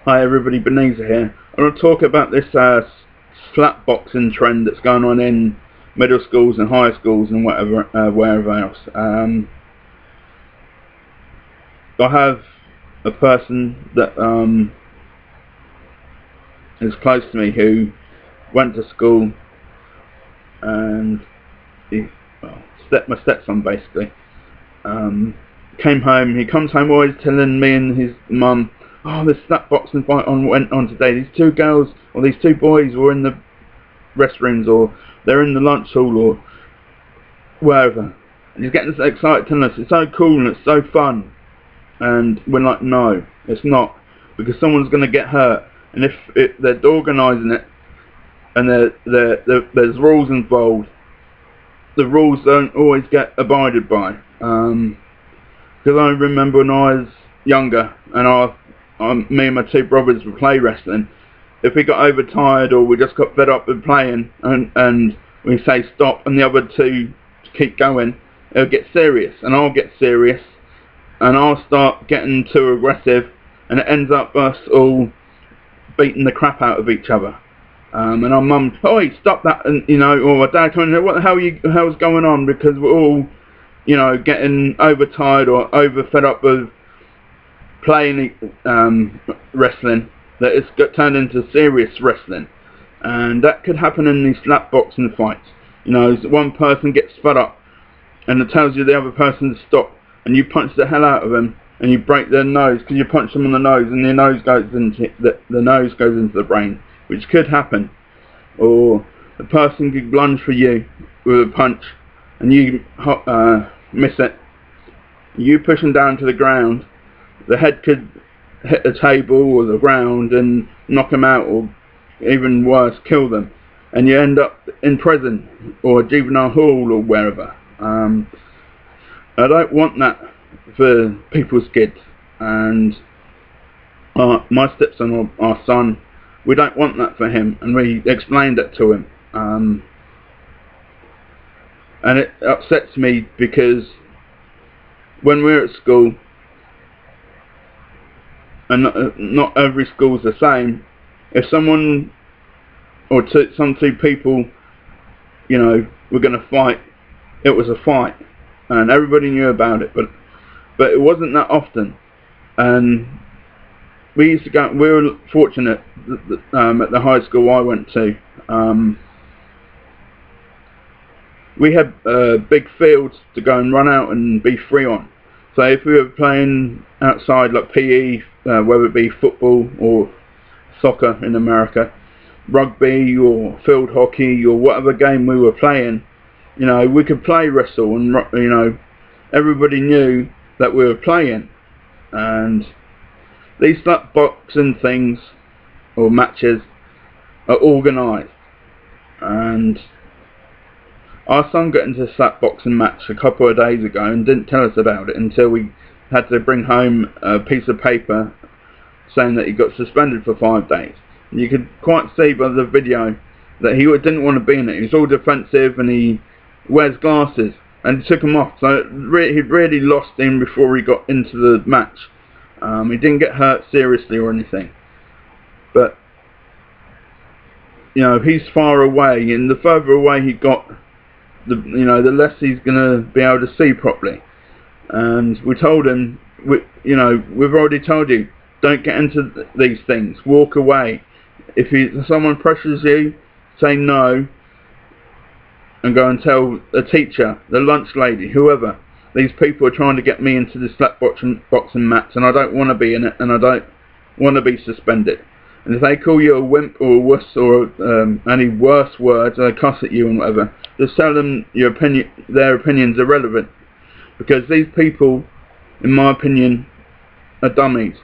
Hi everybody, Beneza here. I want to talk about this slap boxing trend that's going on in middle schools and high schools and whatever, wherever else. I have a person that is close to me who went to school, and my stepson basically. Came home. He comes home always telling me and his mum, "Oh, this slap boxing fight went on today. These two girls or these two boys were in the restrooms, or they're in the lunch hall, or wherever." And he's getting so excited, telling us it's so cool and it's so fun. And we're like, no, it's not, because someone's going to get hurt. And if they're organising it, and there's rules involved, the rules don't always get abided by. Because I remember when I was younger, and me and my two brothers would play wrestling. If we got overtired or we just got fed up with playing, and we say stop, and the other two keep going, it'll get serious, and I'll get serious, and I'll start getting too aggressive, and it ends up us all beating the crap out of each other. And our mum, "Oi, stop that!" And or my dad coming in, "What the hell's going on?" Because we're all, getting overtired or over fed up with playing wrestling, that it's got turned into serious wrestling. And that could happen in these slap boxing fights. One person gets fed up and it tells you the other person to stop, and you punch the hell out of them and you break their nose because you punch them on the nose, and their nose goes into the nose goes into the brain, which could happen. Or the person could lunge for you with a punch and you miss it. You push them down to the ground, the head could hit the table or the ground and knock them out, or even worse, kill them, and you end up in prison or juvenile hall or wherever. I don't want that for people's kids, and my stepson or our son, we don't want that for him, and we explained that to him. And it upsets me because when we're at school, and not every school's the same, if someone or some two people, were going to fight, it was a fight, and everybody knew about it, but it wasn't that often. And we used to go. We were fortunate at the high school I went to. We had big fields to go and run out and be free on. So if we were playing outside, like PE, whether it be football or soccer in America, rugby or field hockey or whatever game we were playing, we could play wrestle, and everybody knew that we were playing. And these slap boxing things or matches are organised, and our son got into a slap boxing match a couple of days ago and didn't tell us about it until we had to bring home a piece of paper saying that he got suspended for 5 days. And you could quite see by the video that he didn't want to be in it. He was all defensive, and he wears glasses, and he took them off. So he really lost him before he got into the match. He didn't get hurt seriously or anything, but he's far away, and the further away he got, the less he's gonna be able to see properly. And we told him, we've already told you, don't get into these things. Walk away. If someone pressures you, say no, and go and tell a teacher, the lunch lady, whoever. These people are trying to get me into this slap boxing match, and I don't want to be in it, and I don't want to be suspended. And if they call you a wimp or a wuss or any worse words, or they cuss at you and whatever, just tell them their opinion's irrelevant. Because these people, in my opinion, are dummies.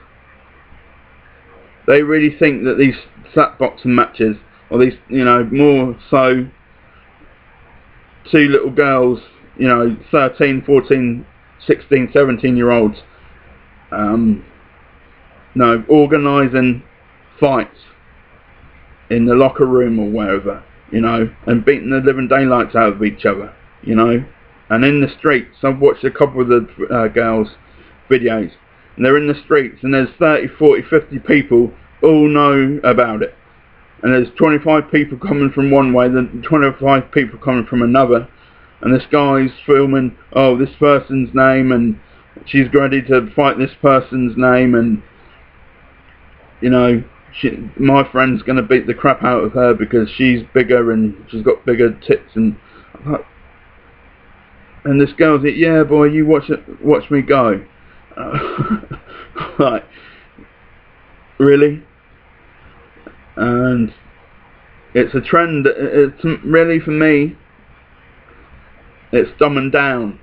They really think that these slap boxing matches, or these, more so two little girls, 13, 14, 16, 17-year-olds, organising fights in the locker room or wherever, and beating the living daylights out of each other, and in the streets. I've watched a couple of the girls' videos, and they're in the streets, and there's 30, 40, 50 people all know about it. And there's 25 people coming from one way, then 25 people coming from another. And this guy's filming, oh, this person's name, and she's ready to fight this person's name, and, you know, my friend's going to beat the crap out of her because she's bigger and she's got bigger tits. And this girl's like, yeah, boy, you watch me go. Like, really? And it's a trend. It's really, for me, it's dumbing down.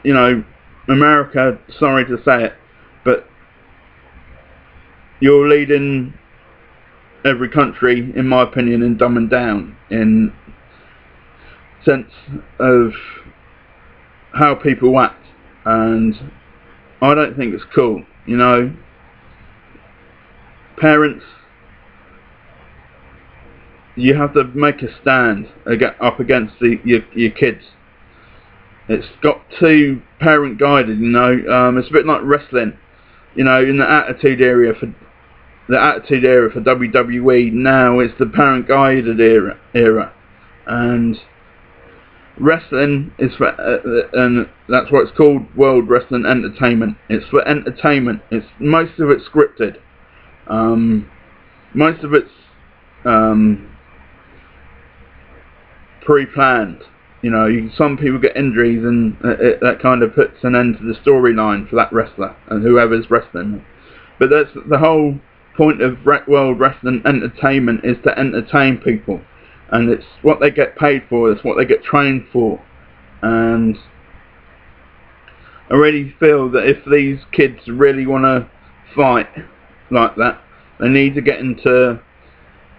You know, America, sorry to say it, but you're leading every country, in my opinion, in dumbing down, in sense of how people act, and I don't think it's cool. You know, parents, you have to make a stand up against your kids. It's got to parent guided, you know. It's a bit like wrestling, you know, in the attitude area for WWE. Now it's the parent guided era, and wrestling is for and that's what it's called, World Wrestling Entertainment. It's for entertainment. It's most of it's scripted. Most of it's pre-planned. You know, some people get injuries, and that kind of puts an end to the storyline for that wrestler and whoever's wrestling. But that's the whole point of World Wrestling Entertainment, is to entertain people, and it's what they get paid for. It's what they get trained for. And I really feel that if these kids really want to fight like that, they need to get into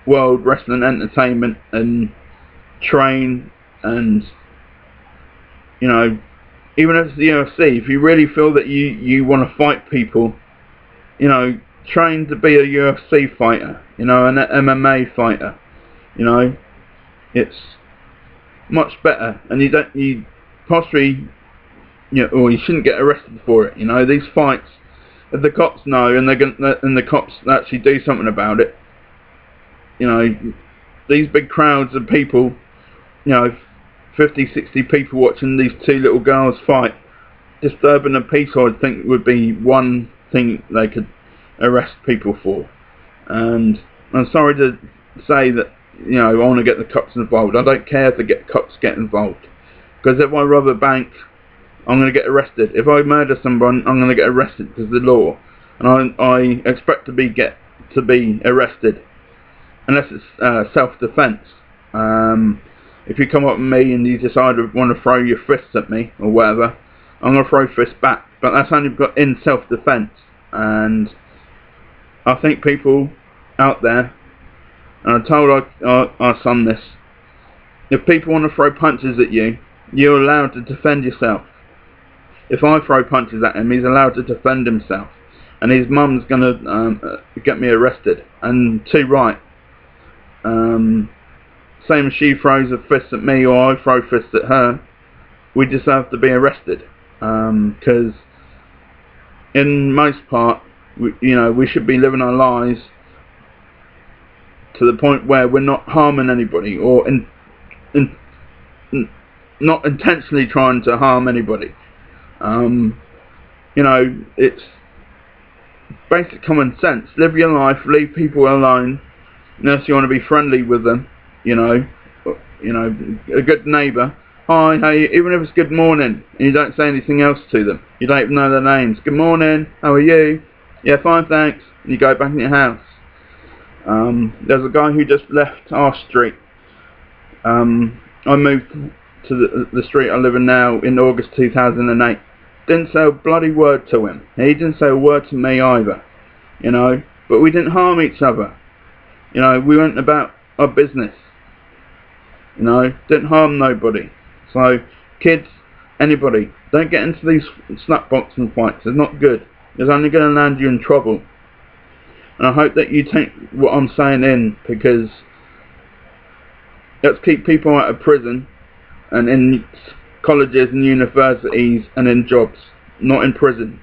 World Wrestling Entertainment and train. And, you know, even if it's the UFC, if you really feel that you want to fight people, you know, train to be a UFC fighter, you know, an MMA fighter. You know, it's much better, and you possibly, you know, or you shouldn't get arrested for it. You know, these fights, if the cops know and the cops actually do something about it, you know, these big crowds of people, you know, 50, 60 people watching these two little girls fight, disturbing the peace, I would think would be one thing they could arrest people for. And I'm sorry to say that, you know, I want to get the cops involved. I don't care if the cops get involved, because if I rob a bank, I'm going to get arrested. If I murder someone, I'm going to get arrested because of the law, and I expect to be arrested unless it's self-defense. If you come up with me and you decide to want to throw your fists at me or whatever, I'm going to throw fists back. But that's only got in self-defense. And I think people out there, and I told our son this, if people want to throw punches at you, you're allowed to defend yourself. If I throw punches at him, he's allowed to defend himself. And his mum's going to get me arrested. And too right. Same as she throws a fist at me or I throw fists at her, we deserve to be arrested. Because in most part, we should be living our lives to the point where we're not harming anybody, or not intentionally trying to harm anybody. You know, it's basic common sense. Live your life, leave people alone, unless you want to be friendly with them. You know, a good neighbour. Hi, hey, even if it's good morning, and you don't say anything else to them, you don't even know their names. Good morning, how are you? Yeah, fine, thanks. And you go back in your house. There's a guy who just left our street. I moved to the street I live in now in August 2008. Didn't say a bloody word to him. He didn't say a word to me either. You know, but we didn't harm each other. You know, we went about our business. You know, didn't harm nobody. So, kids, anybody, don't get into these slapboxing fights. They're not good. It's only going to land you in trouble. And I hope that you take what I'm saying in, because let's keep people out of prison and in colleges and universities and in jobs, not in prison.